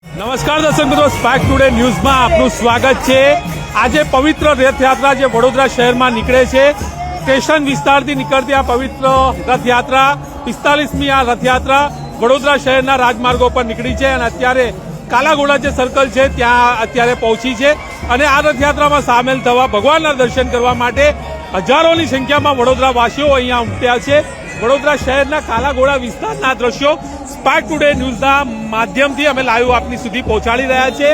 નમસ્કાર દર્શક મિત્રો, સ્પાર્ક ટુડે ન્યૂઝમાં આપનું સ્વાગત છે। આજે પવિત્ર રથયાત્રા જે વડોદરા શહેરમાં નીકળે છે, સ્ટેશન વિસ્તારથી નીકળતી આ પવિત્ર રથયાત્રા 45મી આ રથયાત્રા વડોદરા શહેરના રાજમાર્ગો પર નીકળી છે અને અત્યારે કાલાઘોડા જે સર્કલ છે ત્યાં અત્યારે પહોંચી છે અને આ રથયાત્રામાં સામેલ થવા, ભગવાનના દર્શન કરવા માટે હજારોની સંખ્યામાં વડોદરાવાસીઓ અહીંયા ઉમટ્યા છે। વડોદરા શહેરના કાલાઘોડા વિસ્તારના દ્રશ્યો સ્પાર્ક ટુડે ન્યૂઝના માધ્યમથી અમે લાઈવ આપની સુધી પહોંચાડી રહ્યા છે।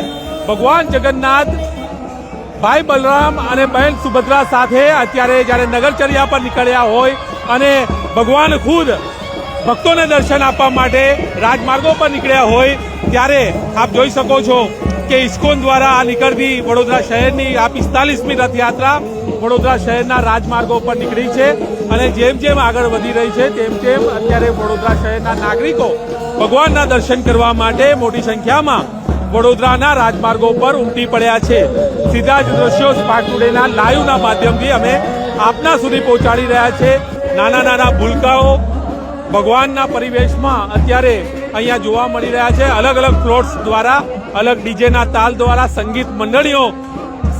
ભગવાન જગન્નાથ, ભાઈ બલરામ અને બહેન સુભદ્રા સાથે અત્યારે જ્યારે નગરચર્યા પર નીકળ્યા હોય અને ભગવાન ખુદ ભક્તોને દર્શન આપવા માટે રાજમાર્ગો પર નીકળ્યા હોય ત્યારે આપ જોઈ શકો છો કે ઇસ્કોન દ્વારા આ નીકળતી વડોદરા શહેરની આ 45મી રથયાત્રા વડોદરા શહેરના રાજમાર્ગો પર નીકળી છે અને જેમ જેમ આગળ વધી રહી છે તેમ તેમ અત્યારે વડોદરા શહેરના નાગરિકો ભગવાનના દર્શન કરવા માટે મોટી સંખ્યામાં વડોદરાના રાજમાર્ગો પર ઉમટી પડ્યા છે। સીધા જ દ્રશ્યો સ્પાર્ક ટુડેના લાઈવના માધ્યમથી અમે આપના સુધી પહોંચાડી રહ્યા છે। નાના નાના ભૂલકાઓ ભગવાનના પરિવેશમાં અત્યારે અહીંયા જોવા મળી રહ્યા છે। અલગ અલગ ફ્લોટ્સ દ્વારા, અલગ ડીજેના તાલ દ્વારા, સંગીત મંડળીઓ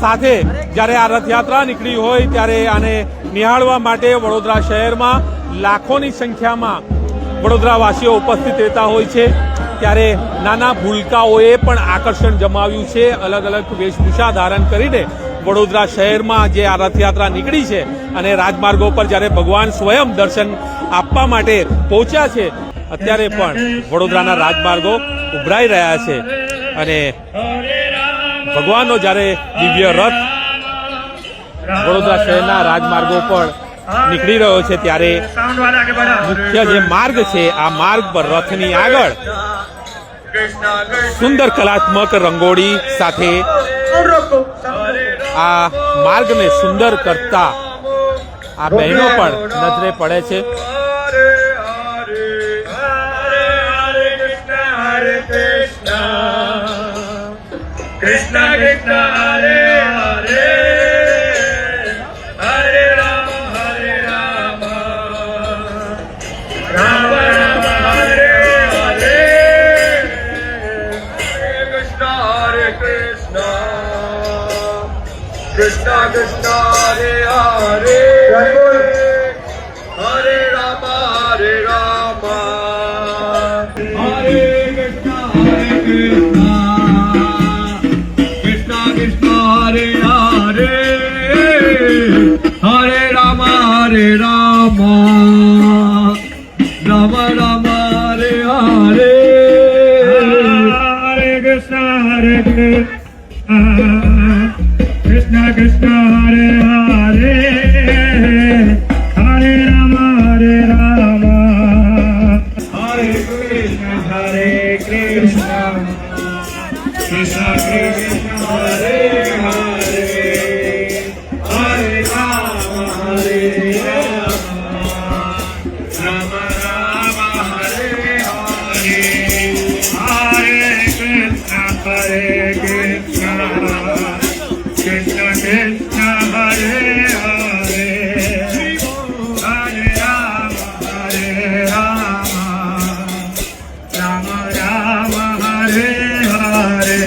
સાથે જ્યારે આ રથયાત્રા નીકળી હોય ત્યારે આને નિહાળવા માટે વડોદરા શહેરમાં લાખોની સંખ્યામાં વડોદરાવાસીઓ ઉપસ્થિત રહેતા હોય છે ત્યારે નાના ભૂલકાઓએ પણ આકર્ષણ જમાવ્યું છે। અલગ અલગ વેશભૂષા ધારણ કરીને વડોદરા શહેરમાં જે આ રથયાત્રા નીકળી છે અને રાજમાર્ગો પર જ્યારે ભગવાન સ્વયં દર્શન આપવા માટે પહોંચ્યા છે અત્યારે પણ વડોદરાના રાજમાર્ગો ઉભરાઈ રહ્યા છે અને ભગવાનનો જ્યારે દિવ્ય રથ વડોદરા શહેરના રાજમાર્ગો પર નીકળી રહ્યો છે ત્યારે મુખ્ય જે માર્ગ છે આ માર્ગ પર રથની આગળ સુંદર કલાત્મક રંગોળી સાથે આ માર્ગને સુંદર કરતા આ બહેનો પણ નજરે પડે છે। Krishna Krishna Hare Hare Hare Rama Hare Rama Rama Rama Hare Hare Hare Krishna Hare Krishna Krishna Krishna Hare Hare Hare Rama Hare Rama Hare Krishna Hare Krishna Hare Hare Hare Rama Hare Rama Rama Rama Hare Hare Hare Krishna Hare Krishna Krishna Krishna Hare Hare Hare Rama Hare Rama Hare Krishna Hare Krishna Krishna Krishna Hare Hare Hare Rama Hare Rama Rama Rama Hare Hare Hare Krishna Hare Krishna Krishna Krishna Hare Hare Hare Rama Hare Rama Rama Rama Hare Hare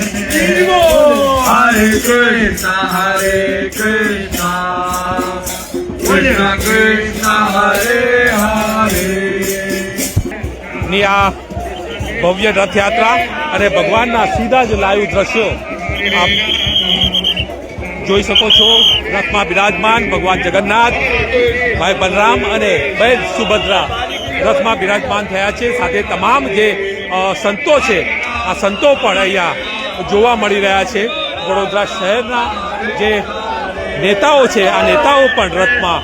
Hare Krishna Hare Krishna Krishna Krishna Hare Hare ની આ ભવ્ય રથયાત્રા અને ભગવાનના સીધા જ live દ્રશ્યો આપ જોઈ શકો છો। રથમાં બિરાજમાન ભગવાન જગન્નાથ, ભાઈ બલરામ અને બહેન સુભદ્રા રથમાં બિરાજમાન થયા છે। સાથે તમામ જે સંતો છે આ સંતો પણ અહીંયા જોવા મળી રહ્યા છે। વડોદરા શહેરના જે નેતાઓ છે આ નેતાઓ પણ રથમાં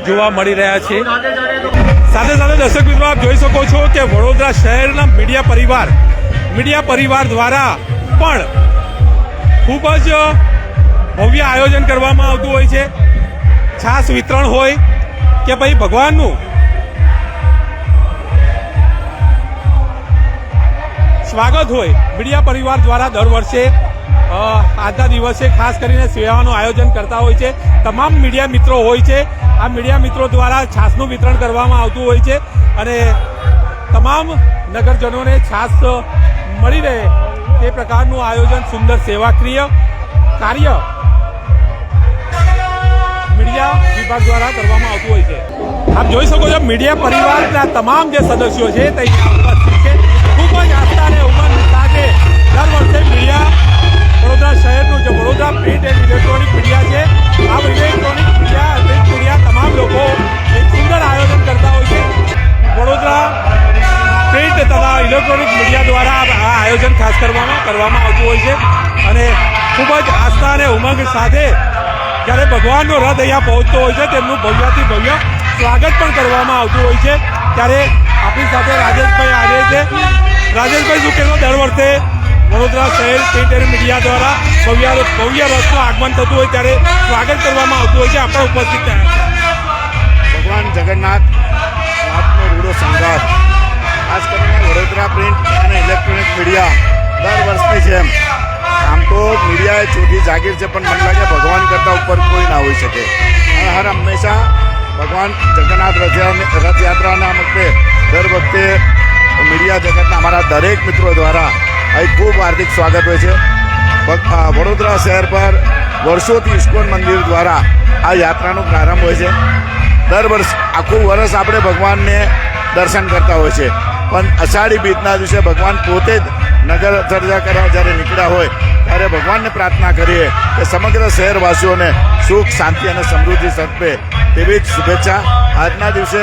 જોવા મળી રહ્યા છે। સાથે સાથે દર્શક મિત્રો, આપ જોઈ શકો છો કે વડોદરા શહેરના મીડિયા પરિવાર દ્વારા પણ ખૂબ જ ભવ્ય આયોજન કરવામાં આવતું હોય છે। છાસ વિતરણ હોય કે ભાઈ ભગવાનનું સ્વાગત હોય, મીડિયા પરિવાર દ્વારા દર વર્ષે આજના દિવસે ખાસ કરીને સેવાનું આયોજન કરતા હોય છે। તમામ મીડિયા મિત્રો હોય છે, આ મીડિયા મિત્રો દ્વારા છાસનું વિતરણ કરવામાં આવતું હોય છે અને તમામ નગરજનોને છાસ મળી રહે તે પ્રકારનું આયોજન સુંદર સેવાકીય કાર્ય મીડિયા વિભાગ દ્વારા કરવામાં આવતું હોય છે. આપ જોઈ શકો છો મીડિયા પરિવારના તમામ જે સદસ્યો છે તે ઉપસ્થિત છે. ખૂબ જ આસ્થા અને ઉમંગ સાથે દર વર્ષે મીડિયા વડોદરા શહેરનું જે Vadodara print and electronic media છે આ ઇલેક્ટ્રોનિક મીડિયા પ્રિન્ટ મીડિયા તમામ લોકો એક સુંદર આયોજન કરતા હોય છે. વડોદરા પ્રિન્ટ તથા ઇલેક્ટ્રોનિક મીડિયા દ્વારા આ આયોજન ખાસ કરવામાં આવતું હોય છે અને ખૂબ જ આસ્થા અને ઉમંગ સાથે જ્યારે ભગવાનનો રથ અહીંયા પહોંચતો હોય છે તેમનું ભવ્યથી ભવ્ય સ્વાગત પણ કરવામાં આવતું હોય છે. ત્યારે આપણી સાથે રાજેશભાઈ આવે છે. રાજેશભાઈ શું કહેશો, દર વર્ષે વડોદરા શહેર પ્રિન્ટ એન્ડ મીડિયા દ્વારા ભવ્ય રથનું આગમન થતું હોય ત્યારે સ્વાગત કરવામાં આવતું હોય છે, આપણે ઉપસ્થિત થયા છે. ભગવાન જગન્નાથ નાથનો રૂડો સંઘાર ખાસ કરીને વડોદરા પ્રિન્ટ અને ઇલેક્ટ્રોનિક મીડિયા દર વર્ષની જેમ આમ તો મીડિયા એ ચોથી જાગીર છે, પણ મને લાગે ભગવાન કરતાં ઉપર કોઈ ના હોઈ શકે. અને હર હંમેશા ભગવાન જગન્નાથ રથયાત્રાના વખતે દર વખતે મીડિયા જગતના અમારા દરેક મિત્રો દ્વારા અહીં ખૂબ હાર્દિક સ્વાગત હોય છે. વડોદરા શહેર પર વર્ષોથી ઇસ્કોન મંદિર દ્વારા આ યાત્રાનો પ્રારંભ હોય છે. દર વર્ષ આખું વર્ષ આપણે ભગવાનને દર્શન કરતા હોય છે, પણ અષાઢી બીજના દિવસે ભગવાન પોતે જ નગર ચર્ચા કરવા જ્યારે નીકળ્યા હોય ત્યારે ભગવાનને પ્રાર્થના કરીએ કે સમગ્ર શહેરવાસીઓને સુખ, શાંતિ અને સમૃદ્ધિ સર્પે તેવી જ શુભેચ્છા. આજના દિવસે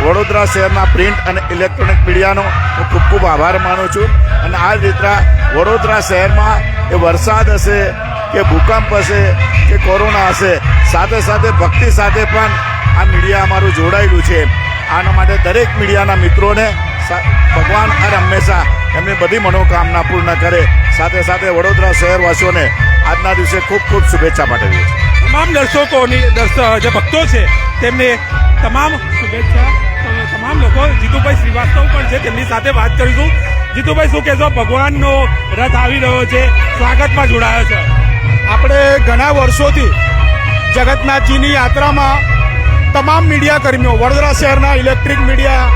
વડોદરા શહેરના પ્રિન્ટ અને ઇલેક્ટ્રોનિક મીડિયાનો હું ખૂબ ખૂબ આભાર માનું છું. અને આ જ રીતના વડોદરા શહેરમાં એ વરસાદ હશે કે ભૂકંપ હશે કે કોરોના હશે, સાથે સાથે ભક્તિ સાથે પણ આ મીડિયા અમારું જોડાયેલું છે. આના માટે દરેક મીડિયાના મિત્રોને ભગવાન હર હંમેશા એમની બધી મનોકામના પૂર્ણ કરે. સાથે સાથે વડોદરા શહેરવાસીઓને આજના દિવસે ખૂબ ખૂબ શુભેચ્છા પાઠવીએ છીએ. તમામ દર્શકોની જે ભક્તો છે તેમને તમામ શુભેચ્છા. તમામ લોકો, જીતુભાઈ શ્રીવાસ્તવ પણ છે, તેમની સાથે વાત કરીશું. જીતુભાઈ શું કહેશો, ભગવાનનો રથ આવી રહ્યો છે, સ્વાગતમાં જોડાયો છે. આપણે ઘણા વર્ષોથી જગન્નાથજીની યાત્રામાં તમામ મીડિયા કર્મીઓ, વડોદરા શહેરના ઇલેક્ટ્રિક મીડિયા,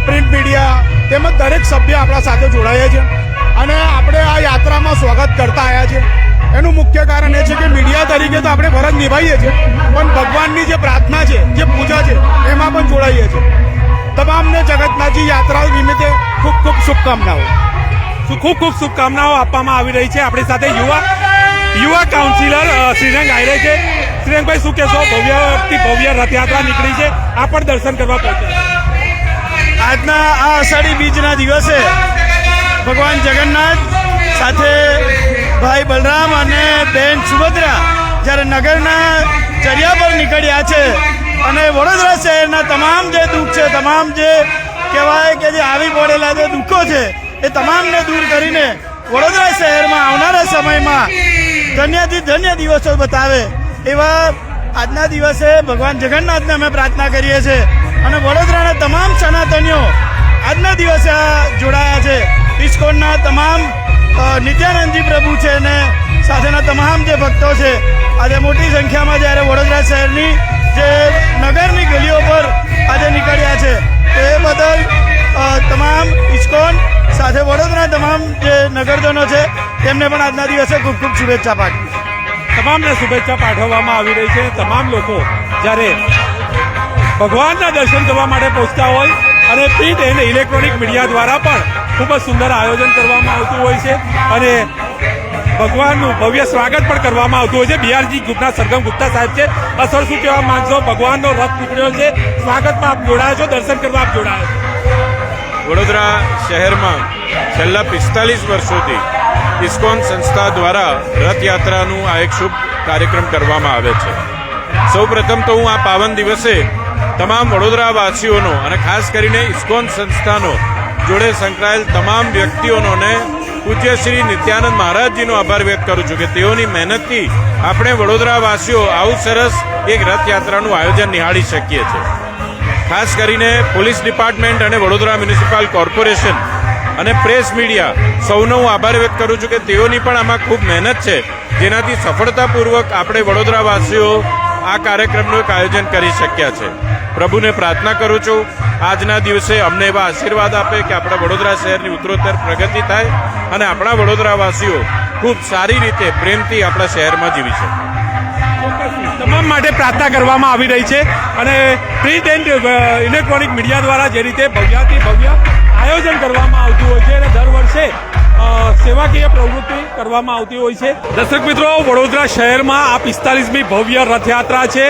પ્રિન્ટ મીડિયા તેમજ દરેક સભ્ય આપણા સાથે જોડાયા છે અને આપણે આ યાત્રામાં સ્વાગત કરતા આવ્યા છે. એનું મુખ્ય કારણ એ છે કે મીડિયા તરીકે તો આપણે ફરજ નિભાવીએ છીએ, પણ ભગવાનની જે પ્રાર્થના છે, જે પૂજા છે, એમાં પણ જોડાઈએ છીએ. તમામને જગન્નાથજી યાત્રા નિમિત્તે ખૂબ ખૂબ શુભકામનાઓ. ખૂબ ખૂબ શુભકામનાઓ આપવામાં આવી રહી છે. આપણી સાથે યુવા કાઉન્સિલર શ્રીરંગ આયરે છે. શ્રીરંગભાઈ શું કહેશો, ભવ્ય રથયાત્રા નીકળી છે, આ પણ દર્શન કરવા પહોંચ્યા. આજના આ અષાઢી બીજના દિવસે ભગવાન જગન્નાથ સાથે ભાઈ બલરામ અને બેન સુભદ્રા જ્યારે નગરના ચર્યા પર નીકળ્યા છે અને વડોદરા શહેરના તમામ જે દુઃખ છે, તમામ જે કહેવાય કે જે આવી પડેલા જે દુઃખો છે એ તમામને દૂર કરીને વડોદરા શહેરમાં આવનારા સમયમાં ધન્યથી ધન્ય દિવસો બતાવે એવા આજના દિવસે ભગવાન જગન્નાથને અમે પ્રાર્થના કરીએ છીએ. અને વડોદરાના તમામ સનાતનીઓ આજના દિવસે જોડાયા છે. ઇસ્કોનના તમામ નિત્યાનંદજી પ્રભુ છે અને સાથેના તમામ જે ભક્તો છે આજે મોટી સંખ્યામાં જ્યારે વડોદરા શહેરની જે નગરની ગલીઓ પર આજે નીકળ્યા છે તો એ બદલ તમામ ઇસ્કોન સાથે વડોદરા તમામ જે નગરજનો છે તેમને પણ આજના દિવસે ખૂબ ખૂબ શુભેચ્છા પાઠવી. તમામને શુભેચ્છા પાઠવવામાં આવી રહી છે. તમામ લોકો જ્યારે ભગવાનના દર્શન કરવા માટે પહોંચતા હોય અને પ્રિન્ટ અને ઇલેક્ટ્રોનિક મીડિયા દ્વારા પણ ખૂબ જ સુંદર આયોજન કરવામાં આવતું હોય છે અને ભગવાનનું ભવ્ય સ્વાગત પણ કરવામાં આવતું હોય છે. બિહારજી ગ્રુપના સરગમ ગુપ્તા સાહેબ છે. અસર શું કહેવા માંગશો, ભગવાનનો રથ નીકળ્યો છે, સ્વાગતમાં આપ જોડાયો છો, દર્શન કરવા આપ જોડાયો છો. વડોદરા શહેરમાં છેલ્લા 45 વર્ષોથી ઇસ્કોન સંસ્થા દ્વારા રથયાત્રાનું આ એક શુભ કાર્યક્રમ કરવામાં આવે છે. સૌ પ્રથમ તો હું આ પાવન દિવસે તમામ વડોદરાવાસીઓનો અને ખાસ કરીને ઇસ્કોન સંસ્થાનો જોડે સંકળાયેલ તમામ વ્યક્તિઓનો અને પૂજ્ય શ્રી નિત્યાનંદ મહારાજજીનો આભાર વ્યક્ત કરું છું કે તેઓની મહેનતથી આપણે વડોદરાવાસીઓ આવું સરસ એક રથયાત્રાનું આયોજન નિહાળી શકીએ છીએ. ખાસ કરીને પોલીસ ડિપાર્ટમેન્ટ અને વડોદરા મ્યુનિસિપલ કોર્પોરેશન અને પ્રેસ મીડિયા સૌનો હું આભાર વ્યક્ત કરું છું કે તેઓની પણ આમાં ખૂબ મહેનત છે, જેનાથી સફળતાપૂર્વક આપણે વડોદરાવાસીઓ આ કાર્યક્રમનું એક આયોજન કરી શક્યા છે. પ્રભુને પ્રાર્થના કરું છું આજના દિવસે અમને એવા આશીર્વાદ આપે કે આપણા વડોદરા શહેરની ઉત્તરોત્તર પ્રગતિ થાય અને આપણા વડોદરાવાસીઓ ખૂબ સારી રીતે પ્રેમથી આપણા શહેરમાં જીવી શકે. તમામ માટે પ્રાર્થના કરવામાં આવી રહી છે અને પ્રિન્ટ એન્ડ ઇલેક્ટ્રોનિક મીડિયા દ્વારા જે રીતે ભવ્યાથી ભવ્ય આયોજન કરવામાં આવતું હોય છે અને દર વર્ષે સેવાકીય પ્રવૃત્તિ કરવામાં આવતી હોય છે. દર્શક મિત્રો, વડોદરા શહેરમાં આ 45મી ભવ્ય રથયાત્રા છે.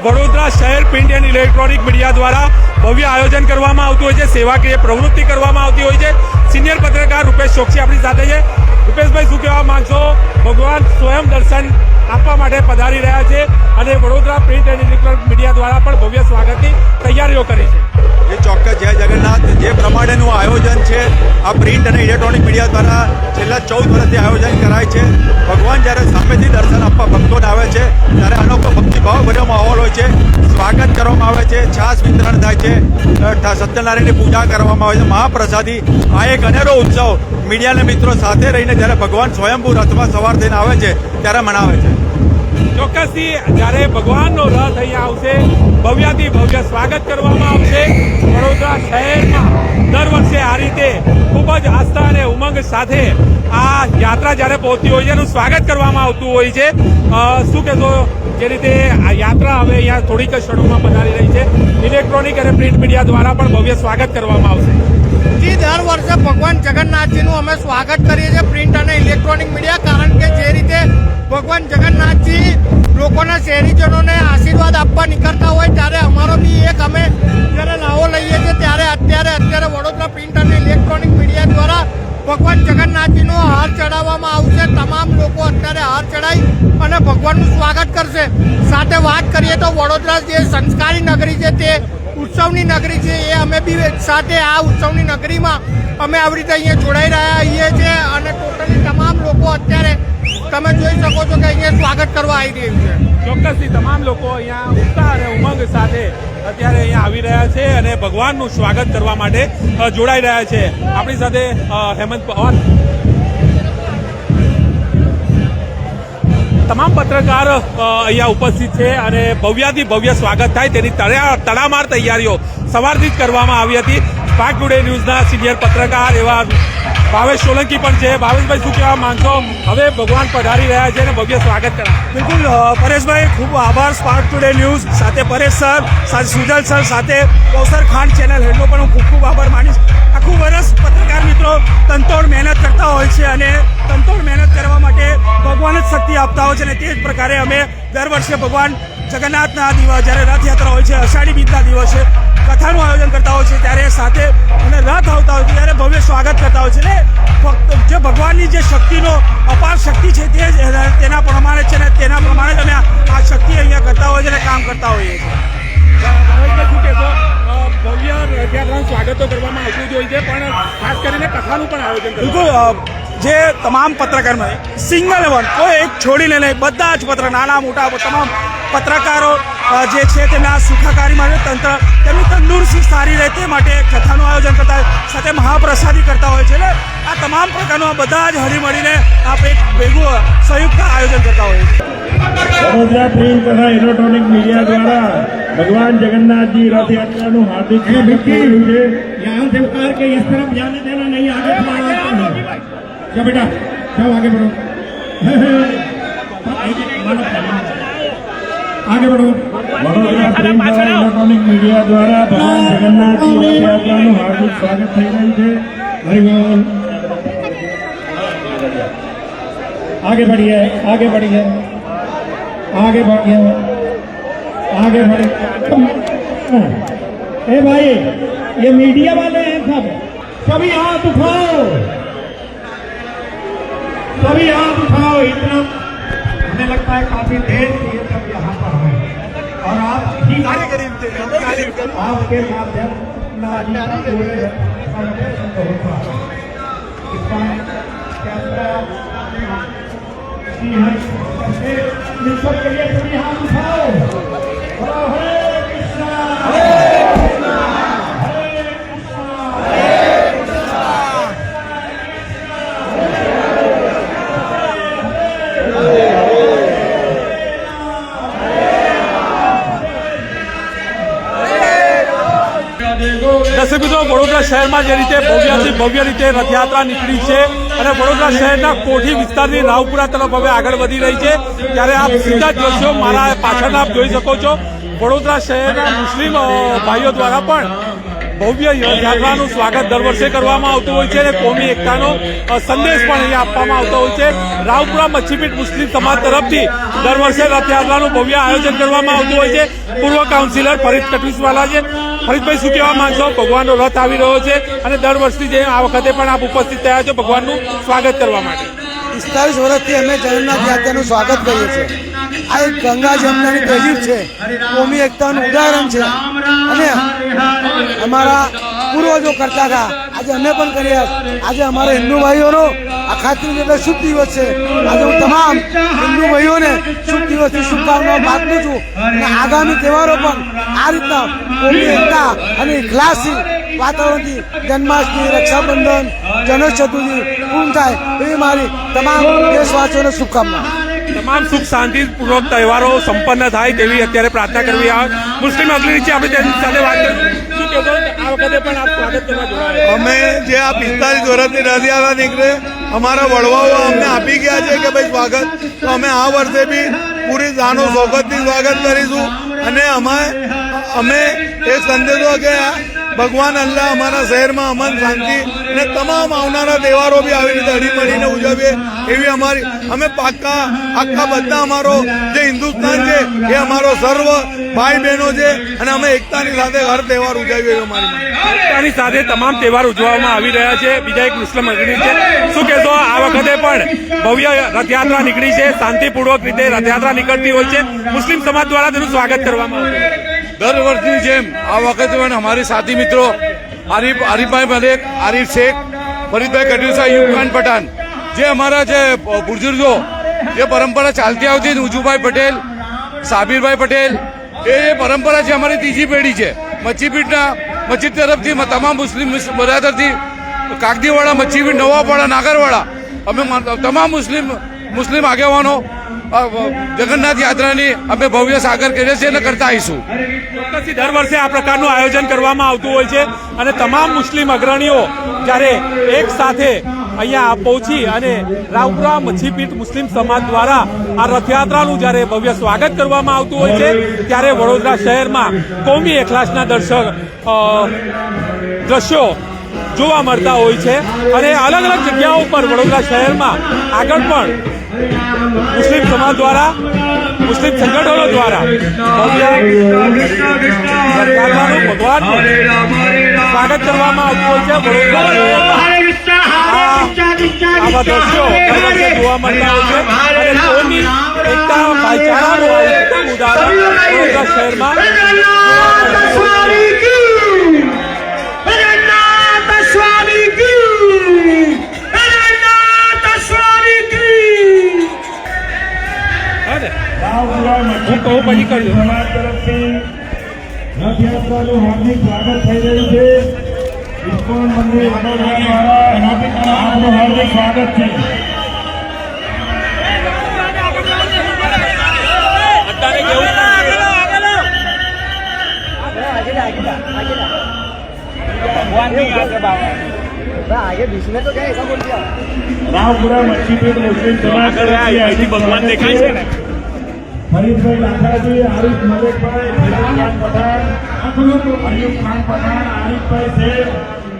વડોદરા શહેર પ્રિન્ટ એન્ડ ઇલેક્ટ્રોનિક મીડિયા દ્વારા ભવ્ય આયોજન કરવામાં આવતું હોય છે, સેવાકીય પ્રવૃત્તિ કરવામાં આવતી હોય છે. સિનિયર પત્રકાર રૂપેશ ચોકસી આપણી સાથે છે. રૂપેશભાઈ, શું કહેવા માંગશો? ભગવાન સ્વયં દર્શન આપવા માટે પધારી રહ્યા છે અને Vadodara print and electronic media દ્વારા પણ ભવ્ય સ્વાગતની તૈયારીઓ કરી છે. એ ચોક્કસ જય જગન્નાથ. જે પ્રમાણેનું આયોજન છે આ પ્રિન્ટ અને ઇલેક્ટ્રોનિક મીડિયા દ્વારા છેલ્લા 14 વર્ષથી આયોજન કરાય છે. ભગવાન જ્યારે સામેથી દર્શન આપવા ભક્તોને આવે છે ત્યારે અનોખો ભક્તિભાવભર્યો માહોલ હોય છે. સ્વાગત કરવામાં આવે છે, છાશ વિતરણ થાય છે, સત્યનારાયણની પૂજા કરવામાં આવે છે, મહાપ્રસાદી. આ એક અનેરો ઉત્સવ મીડિયાના મિત્રો સાથે રહીને જ્યારે ભગવાન સ્વયંભૂ રથમાં સવાર થઈને આવે છે ત્યારે મનાવે છે. ચોક્કસથી જ્યારે ભગવાનનો રથ અહીંયા આવશે, ભવ્યાથી ભવ્ય સ્વાગત કરવામાં આવશે. વડોદરા શહેરમાં દર વર્ષે આ રીતે ખૂબ જ આસ્થા અને ઉમંગ સાથે આ યાત્રા જ્યારે પહોંચતી હોય છે એનું સ્વાગત કરવામાં આવતું હોય છે. શું કહેશો? જે રીતે આ યાત્રા હવે અહીંયા થોડીક ક્ષણોમાં પધારી રહી છે, ઇલેક્ટ્રોનિક અને પ્રિન્ટ મીડિયા દ્વારા પણ ભવ્ય સ્વાગત કરવામાં આવશે. જી, દર વર્ષે ભગવાન જગન્નાથજીનું અમે સ્વાગત કરીએ છીએ પ્રિન્ટ અને ઇલેક્ટ્રોનિક મીડિયા, કારણ કે જે રીતે ભગવાન જગન્નાથજી લોકોના શહેરીજનોને આશીર્વાદ આપવા નીકળતા હોય ત્યારે અમારો બી એક અમે જ્યારે લાવો લઈએ છીએ ત્યારે અત્યારે વડોદરા પ્રિન્ટ અને ઇલેક્ટ્રોનિક મીડિયા દ્વારા ભગવાન જગન્નાથજીનો હાર ચડાવવામાં આવશે. તમામ લોકો અત્યારે હાર ચડાવી અને ભગવાનનું સ્વાગત કરશે. સાથે વાત કરીએ તો વડોદરા જે સંસ્કારી નગરી છે તે ઉત્સવની નગરી છે, એ અમે બી સાથે આ ઉત્સવની નગરીમાં અમે આવી રીતે અહીંયા જોડાઈ રહ્યા છીએ અને ટોટલી તમામ લોકો અત્યારે તમે જોઈ શકો છો કે અહીંયા સ્વાગત કરવા આવી રહ્યું છે. ચોક્કસથી તમામ લોકો અહીંયા ઉત્સાહ અને ઉમંગ સાથે અત્યારે અહીંયા આવી રહ્યા છે અને ભગવાનનું સ્વાગત કરવા માટે જોડાઈ રહ્યા છે. આપણી સાથે હેમંત પવાર, તમામ પત્રકાર અહીંયા ઉપસ્થિત છે અને ભવ્યાથી ભવ્ય સ્વાગત થાય તેની તડામાર તૈયારીઓ સવારથી જ કરવામાં આવી હતી. સ્પાર્ક ટુડે ન્યૂઝના સિનિયર પત્રકાર એવા ભાવેશ સોલંકી પણ છે. ભાવેશભાઈ, શું કહેવા માંગશો? હવે ભગવાન પધારી રહ્યા છે અને ભવ્ય સ્વાગત કરા. બિલકુલ પરેશભાઈ, ખૂબ આભાર સ્પાર્ક ટુડે ન્યૂઝ સાથે પરેશ સર, સાથે સુજલ સર, સાથે કૌશર ખાન ચેનલ હેડનો પણ હું ખૂબ આભાર માનીશ. આખું વર્ષ પત્રકાર મિત્રો તનતોડ મહેનત કરતા હોય છે અને તનતોડ મહેનત કરવા માટે ભગવાન જ શક્તિ આપતા હોય છે અને તે જ પ્રકારે અમે દર વર્ષે ભગવાન જગન્નાથના દિવસ જ્યારે રથયાત્રા હોય છે, અષાઢી બીજના દિવસે કથાનું આયોજન કરતા હોય છે ત્યારે સાથે અને રથ આવતા હોય છે ત્યારે ભવ્ય સ્વાગત કરતા હોય છે. એટલે ફક્ત જે ભગવાનની જે શક્તિનો અપાર શક્તિ છે તે જ તેના પ્રમાણે છે ને તેના પ્રમાણે જ અમે આ શક્તિ અહીંયા કરતા હોય છે અને કામ કરતા હોઈએ છીએ. ભાવેશભાઈ, શું કહેશો? ભવ્ય રથયાત્રાનું સ્વાગત તો કરવામાં આવતું જ હોય છે, પણ ખાસ કરીને કથાનું પણ આયોજન બિલકુલ જે તમામ પત્રકારમાં સિંગલ વન કોઈ એક છોડીને નહીં, બધા જ નાના મોટા તમામ પત્રકારો જે છે તેમના સુખાકારી માટે તંત્ર તેમની તંદુરસ્તી સારી રહે તે માટે કથાનું આયોજન કરતા હોય, સાથે મહાપ્રસાદી કરતા હોય છે. એટલે આ તમામ પ્રકારનું બધા જ હળીમળીને આપણે એક ભેગું સંયુક્ત આયોજન કરતા હોઈએ છીએ. વડોદરા પ્રિન્ટ તથા ઇલેક્ટ્રોનિક મીડિયા દ્વારા भगवान जगन्नाथ जी रथ यात्रा नु हार्दिक स्वागत કર્યું છે. यहाँ से उतार के इस तरफ जाने देना नहीं, आगे बढ़ो. क्या बेटा, जाओ आगे बढ़ो, आगे बढ़ो. वडोदरा प्रिंट और इलेक्ट्रॉनिक मीडिया द्वारा भगवान जगन्नाथ जी रथ यात्रा नु हार्दिक स्वागत થઈ રહ્યું છે. हरिओम. आगे बढ़िए, आगे बढ़िए, आगे बढ़िए, आगे बढ़े. ए भाई, ये मीडिया वाले हैं सब, सभी हाथ उठाओ, सभी हाथ उठाओ. इतना हमें लगता है काफी देर से ये सब यहाँ पर है और आप आपके माध्यम के लिए सभी हाथ उठाओ. हरे कृष्णा, हरे कृष्णा, हरे कृष्णा, हरे कृष्णा, हरे દર્શક મિત્રો, વડોદરા શહેરમાં જે રીતે ભવ્યથી ભવ્ય રીતે રથયાત્રા નીકળી છે અને વડોદરા શહેરના કોઠી વિસ્તારની રાવપુરા તરફ હવે આગળ વધી રહી છે, ત્યારે આપ સીધા દ્રશ્યો મારા પાછળના આપ જોઈ શકો છો. વડોદરા શહેરના મુસ્લિમ ભાઈઓ દ્વારા પણ ભવ્ય યાત્રાનું સ્વાગત દર વર્ષે કરવામાં આવતું હોય છે અને કોમી એકતાનો સંદેશ પણ અહીંયા આપવામાં આવતો હોય છે. રાવપુરા મચ્છીપીઠ મુસ્લિમ સમાજ તરફથી દર વર્ષે રથયાત્રાનું ભવ્ય આયોજન કરવામાં આવતું હોય છે. પૂર્વ કાઉન્સિલર ફરીદ કટવીસવાલા છે. ફરીદભાઈ, શું કહેવા માંગશો? ભગવાનનો રથ આવી રહ્યો છે અને દર વર્ષની જેમ આ વખતે પણ આપ ઉપસ્થિત થયા છો ભગવાનનું સ્વાગત કરવા માટે. 45 વર્ષથી અમે જગન્નાથ યાત્રાનું સ્વાગત કરીએ છીએ. આ એક ગંગા જમનાની તહેજીબ છે, કોમી એકતાનું ઉદાહરણ છે અને અમારા પૂર્વજો કરતા હતા, આજે અમે પણ કરીએ. આજે અમારા હિન્દુ ભાઈઓનો આ ખાતરી એટલે શુભ દિવસ છે. આજે હું તમામ હિન્દુ ભાઈઓને શુભ દિવસની શુભકામનાઓ પાઠવું છું અને આગામી તહેવારો પણ આ રીતના કોમી એકતા અને ઇખલાસથી વાતાવરણથી જન્માષ્ટમી, રક્ષાબંધન, ગણેશ ચતુર્થી પૂર્ણ થાય એવી મારી તમામ દેશવાસીઓને શુભકામના. તમામ સુખ શાંતિપૂર્વક તહેવારો સંપન્ન થાય તેવી અત્યારે પ્રાર્થના કરવી આવે. મુસ્લિમ અગ્રણી છે, આપણે તેની સાથે વાત કરીશું. શું કહેશો? આ વખતે પણ આપ સ્વાગત કરવા જોડાયા. અમે જે આ 45 વર્ષની રથયાત્રા નીકળે અમારા વડવાઓ અમને આપી ગયા છે કે ભાઈ સ્વાગત, તો અમે આ વર્ષે બી પૂરી જાનો સોગતથી સ્વાગત કરીશું અને અમે એક સંદેશો કે ભગવાન અલ્લાહ અમારા શહેરમાં અમન, શાંતિ અને તમામ આવનારા તહેવારો બી આવી રીતે હળીમળીને ઉજવીએ એવી અમારી અમે આખા બધા અમારો જે હિન્દુસ્તાન છે એ અમારો સર્વ ભાઈ બહેનો છે અને અમે એકતાની સાથે હર તહેવાર ઉજવીએ અમારી એકતાની સાથે તમામ તહેવાર ઉજવવામાં આવી રહ્યા છે. બીજા એક મુસ્લિમ અગ્રણી છે, શું કહેશો? આ વખતે પણ ભવ્ય રથયાત્રા નીકળી છે, શાંતિપૂર્વક રીતે રથયાત્રા નીકળતી હોય છે. મુસ્લિમ સમાજ દ્વારા તેનું સ્વાગત કરવામાં આવે છે. દર વર્ષની જેમ આ વખતે પણ અમારી સાથી મિત્રો આરીફભાઈ મલેક, આરીફ શેખ, ફરીદભાઈ કટવીસા, અયુબ ખાન પઠાણ, જે અમારા જે બુજુર્ગો જે પરંપરા ચાલતી આવતી, ઉજુભાઈ પટેલ, સાબિરભાઈ પટેલ, એ પરંપરા છે અમારી ત્રીજી પેઢી છે. મસ્જિદ તરફથી તમામ મુસ્લિમ બરાદરથી કાગદીવાળા, મચ્છીપીઠ, નવાવાડા, નાગરવાડા અમે તમામ મુસ્લિમ આગેવાનો જગન્નાથ યાત્રાની અમે ભવ્ય સાગર કરીએ છીએ અને કરતા આવીશું. ચોક્કસથી દર વર્ષે આ પ્રકારનું આયોજન કરવામાં આવતું હોય છે અને તમામ મુસ્લિમ અગ્રણીઓ જ્યારે એક સાથે અહીંયા પહોંચી અને રાવપુરા મચ્છીપીઠ મુસ્લિમ સમાજ દ્વારા આ રથયાત્રાનું જ્યારે ભવ્ય સ્વાગત કરવામાં આવતું હોય છે, ત્યારે વડોદરા શહેરમાં કોમી એખલાસના દ્રશ્યો જોવા મળતા હોય છે અને અલગ અલગ જગ્યાઓ પર વડોદરા શહેરમાં આગળ પણ મુસ્લિમ સમાજ દ્વારા, મુસ્લિમ સંગઠનો દ્વારા ભગવાનનું સ્વાગત કરવામાં આવતું હોય છે. વડોદરા આવા દ્રશ્યો જોવા મળતા હોય છે અને કોમી એકતા, ભાઈચારાનું ઉદાહરણ વડોદરા શહેરમાં હું કહું પછી કરજો. સમાજ તરફથી રથયાત્રાનું હાર્દિક સ્વાગત થઈ રહ્યું છે. ઇસ્કોન મંદિર વડોદરા દ્વારા આપનું હાર્દિક સ્વાગત છે. રાવપુરા મચ્છીપીઠ મુસ્લિમ સમાજ તરફથી ભગવાન દેખાય છે ને. ફરીદભાઈ લાખાજી, આરીફ મલેકભાઈ, ફરીદ ખાન પઠાણ, અયુબ ખાન પઠાણ, આરીફભાઈ શેખ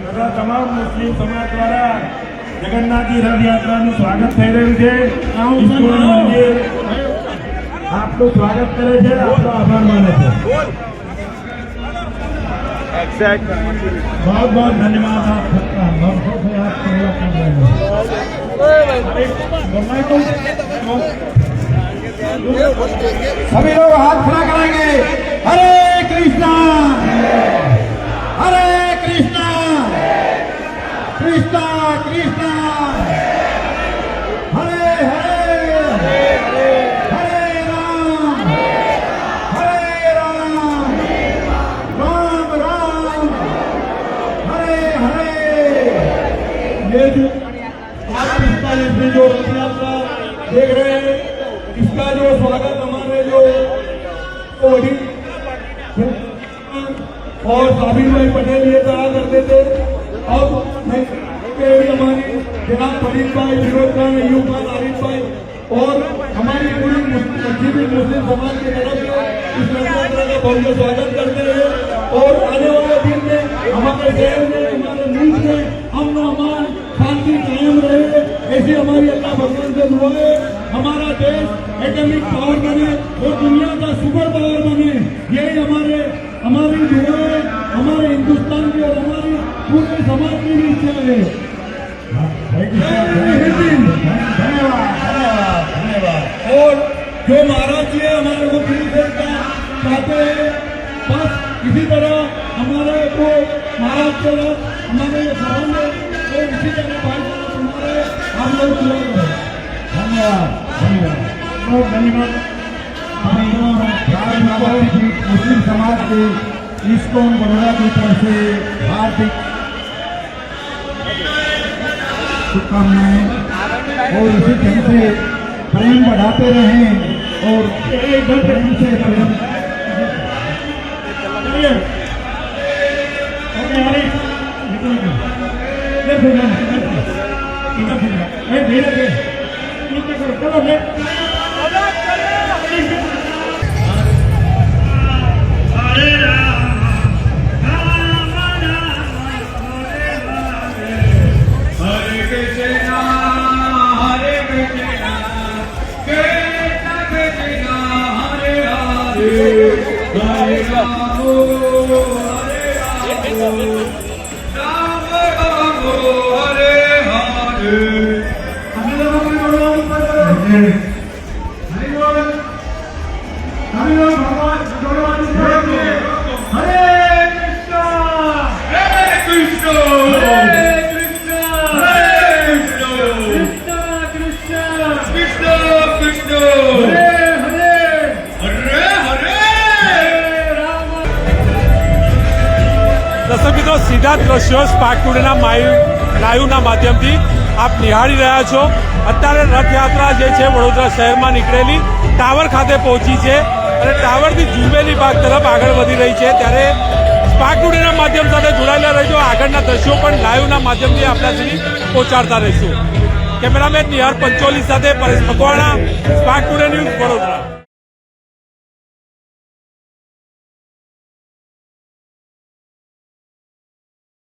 તથા તમામ મુસ્લિમ સમાજ દ્વારા જગન્નાથજી રથયાત્રાનું સ્વાગત થઈ રહ્યું છે. ઇસ્કોન મંદિર આપનું સ્વાગત કરે છે, આપનો આભાર માને છે. बहुत बहुत धन्यवाद आप सबका. सभी लोग हाथ खड़ा करेंगे. हरे कृष्णा कृष्णा कृष्णा हरे हरे हरे राम राम राम हरे हरे. ये जो आज 45वीं जो रथ यात्रा देख रहे हैं, इसका जो स्वागत हमारे जो और साबिर भाई पटेल ये कहा करते थे। अब हमारी जनाब फरीद भाई, विनोद खान, अयूब खान, आरिफ भाई और हमारी पूरी मुस्लिम समाज की तरफ से इस यात्रा का बहुत स्वागत करते हैं। और आने वाले दिन में हमारे शहर में, हमारे मुल्क में अमन अमान शांति कायम रहे, ऐसी हमारी अल्लाह भगवान से दुआ है। हमारा देश एटॉमिक पावर बने और दुनिया का सुपर पावर बने, यही हमारी दुआ है, हमारे हिंदुस्तान की और हमारी पूरे समाज की भी इच्छा है। धन्यवाद। और जो महाराज जी है हमारे को चाहते हैं, बस इसी तरह हमारे को महाराज के हमारे सवाल और इसी तरह भाईचारा हमारे हम लोग दुआ करें। धन्यवाद। मुस्लिम समाज के इस्कॉन बड़ौदा की तरफ से हार्दिक शुभकामनाएं और इसी तरह से प्रेम बढ़ाते रहें और प्रेम से प्रेम। દર્શક મિત્રો, સીધા દ્રશ્યો સ્પાર્ક ટુડેના લાઈવના માધ્યમથી આપ નિહાળી રહ્યા છો। અત્યારે રથયાત્રા જે છે વડોદરા શહેરમાં નીકળેલી ટાવર ખાતે પહોંચી છે અને ટાવરથી જુબેલી બાગ તરફ આગળ વધી રહી છે। ત્યારે સ્પાર્ક ટુડેના માધ્યમ સાથે જોડાયેલા રહેજો, આગળના દ્રશ્યો પણ લાઈવના માધ્યમથી આપણા સુધી પહોંચાડતા રહીશું। કેમેરામેન નિહાર પંચોલી સાથે Paresh Makwana, spark today news, Vadodara.